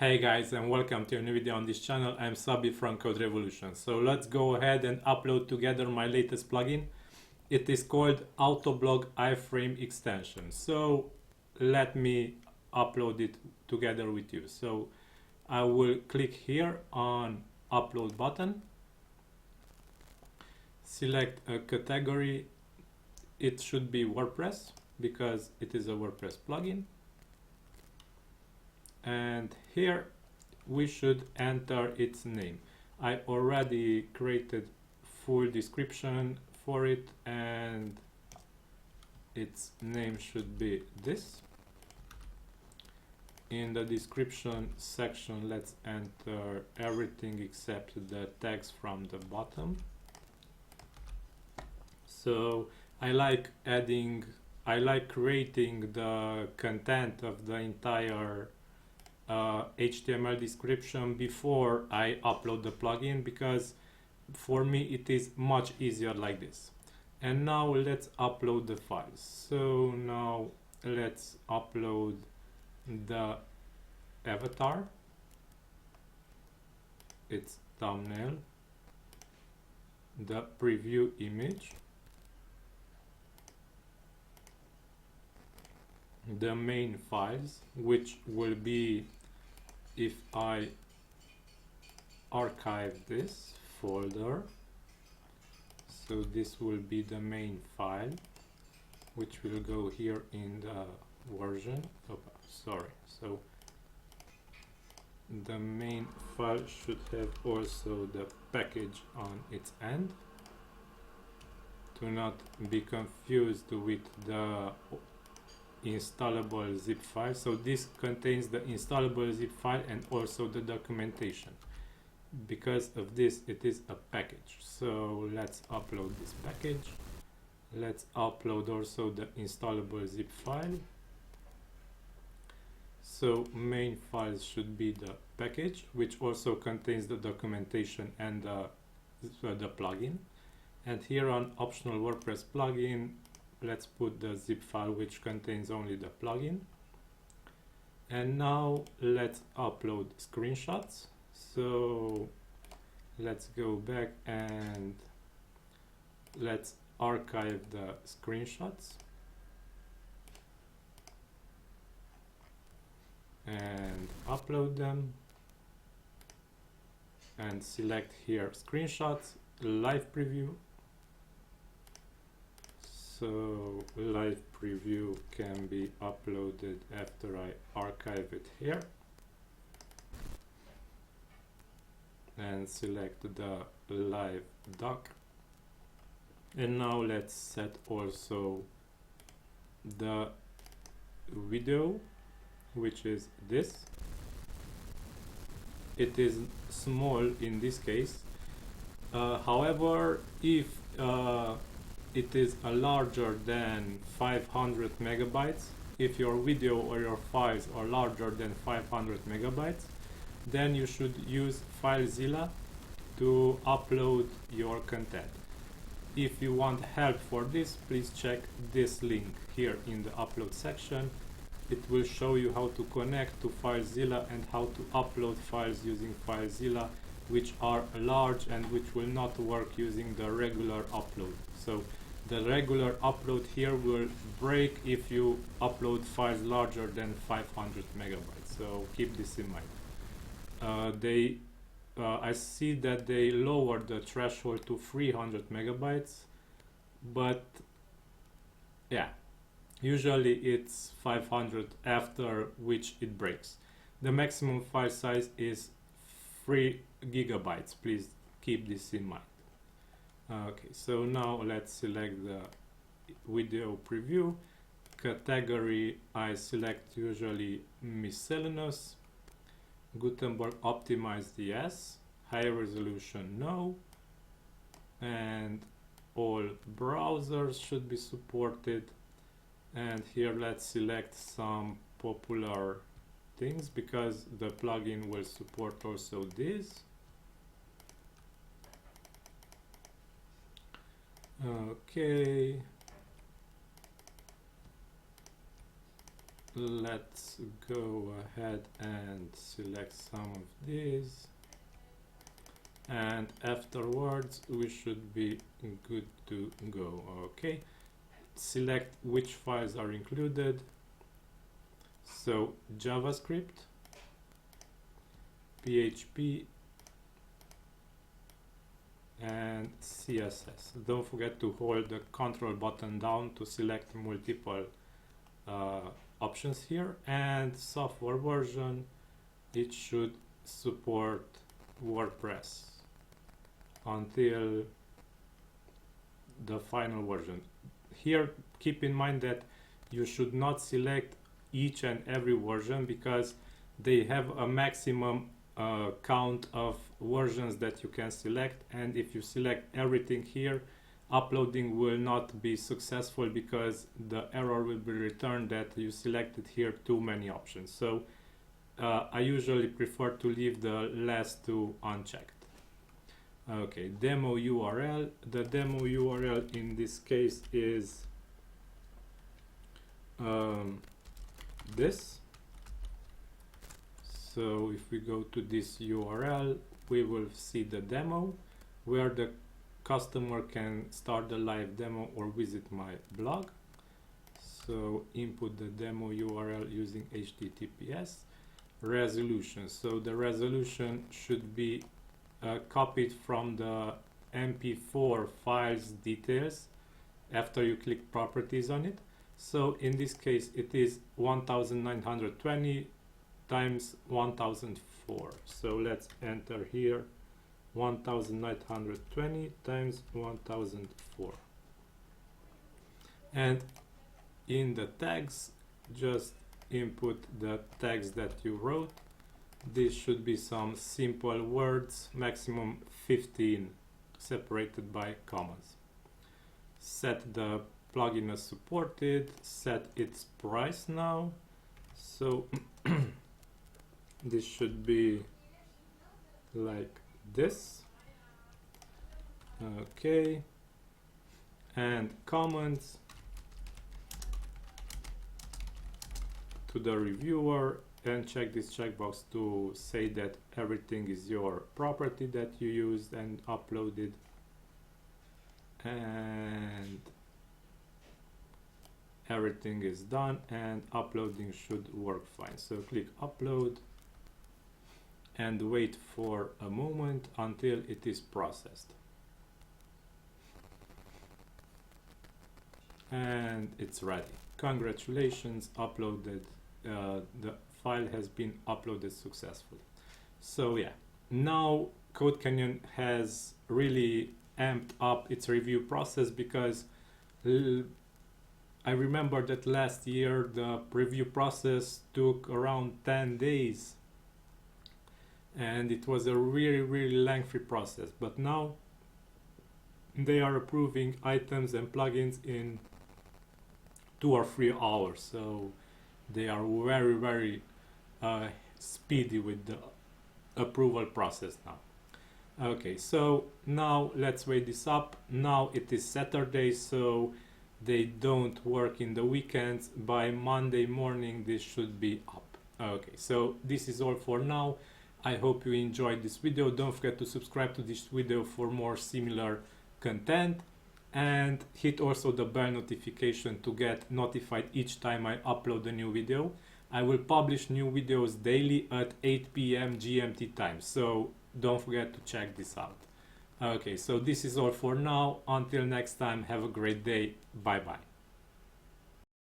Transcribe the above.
Hey guys, and welcome to a new video on this channel. I'm Szabi from CodeRevolution. So let's go ahead and upload together my latest plugin. It is called AutoBlog Iframe Extension. So let me upload it together with you. So I will click here on upload button, select a category. It should be WordPress because it is a WordPress plugin. And here we should enter its name. I already created full description for it, and its name should be this. In the description section, let's enter everything except the tags from the bottom. So I like creating the content of the entire HTML description before I upload the plugin, because for me it is much easier like this. And now let's upload the files. So now let's upload the avatar, its thumbnail, the preview image, the main files, which will be, if I archive this folder, so this will be the main file, which will go here in the version. So the main file should have also the package on its end, to not be confused with the installable zip file. So this contains the installable zip file and also the documentation. Because of this, it is a package. So let's upload this package. Let's upload also the installable zip file. So main files should be the package, which also contains the documentation and the plugin. And here on optional WordPress plugin, let's put the zip file which contains only the plugin. And now let's upload screenshots. So let's go back and let's archive the screenshots and upload them, and select here screenshots, live preview. So live preview can be uploaded after I archive it here, and select the live doc. And now let's set also the video, which is this. It is small in this case. However, if it is larger than 500 megabytes, if your video or your files are larger than 500 megabytes, then you should use FileZilla to upload your content. If you want help for this, please check this link here in the upload section. It will show you how to connect to FileZilla and how to upload files using FileZilla, which are large and which will not work using the regular upload. So the regular upload here will break if you upload files larger than 500 megabytes. So keep this in mind. I see that they lowered the threshold to 300 megabytes, but yeah, usually it's 500, after which it breaks. The maximum file size is 3 gigabytes. Please keep this in mind. Okay, so now let's select the video preview. Category, I select usually miscellaneous. Gutenberg optimized, yes. High resolution, no. And all browsers should be supported. And here let's select some popular things, because the plugin will support also this. Okay. let's go ahead and select some of these, and afterwards we should be good to go. Okay, select which files are included. So JavaScript, PHP, and CSS. Don't forget to hold the Control button down to select multiple options here. And software version, it should support WordPress until the final version. Here, keep in mind that you should not select each and every version because they have a maximum count of versions that you can select, and if you select everything here, uploading will not be successful because the error will be returned that you selected here too many options. So I usually prefer to leave the last two unchecked. Okay, demo URL. The demo URL in this case is this. So if we go to this URL, we will see the demo where the customer can start the live demo or visit my blog. So input the demo URL using HTTPS. Resolution. So the resolution should be copied from the MP4 files details after you click properties on it. So in this case it is 1920 times 1004. So let's enter here 1920 times 1004. And in the tags, just input the tags that you wrote. This should be some simple words, maximum 15, separated by commas. Set the plugin as supported, set its price now. So this should be like this. Okay, and comments to the reviewer, and check this checkbox to say that everything is your property that you used and uploaded, and everything is done and uploading should work fine. So click upload and wait for a moment until it is processed. And it's ready. Congratulations, uploaded. The file has been uploaded successfully. So yeah, now CodeCanyon has really amped up its review process because I remember that last year the review process took around 10 days and it was a really lengthy process, but now they are approving items and plugins in 2 or 3 hours, so they are very speedy with the approval process now. Okay, so now let's weigh this up. Now it is Saturday, so they don't work in the weekends. By Monday morning this should be up. Okay, so this is all for now. I hope you enjoyed this video. Don't forget to subscribe to this video for more similar content, and hit also the bell notification to get notified each time I upload a new video. I will publish new videos daily at 8 p.m. GMT time, so don't forget to check this out. Okay, so this is all for now. Until next time, have a great day. Bye bye.